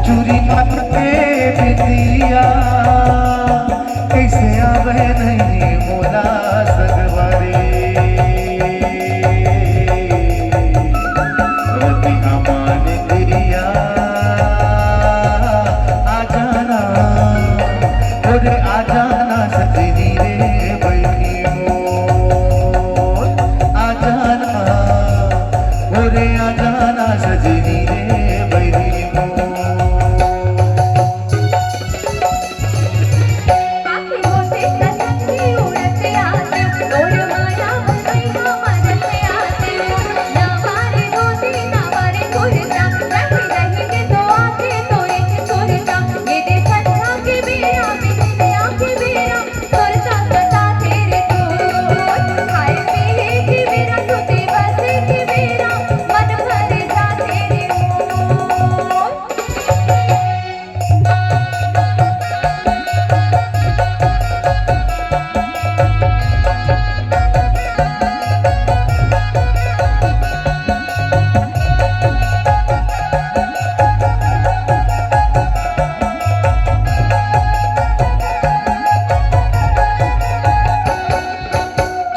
चूरी माथे बिंदिया कैसे आवे नहीं मोला सगवारे रतिया मान दिया आ जाना ओरे आ जाना सजनी रे बैठी मोर आ जाना ओरे आ जाना सजनी रे बैठी मोर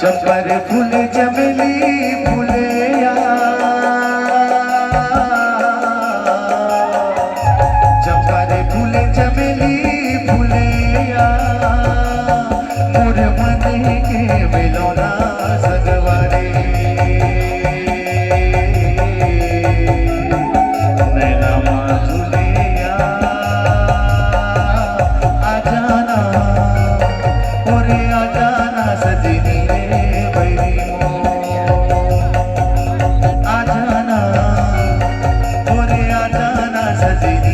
चंपर फूल चमेली फूलिया चंपर फूल चमेली फूलिया मोर मन के मिलोना सगवारे नैना झूलिया आ जाना ओरे आ जाना सजनी आ जाना ओरे आ जाना सजनी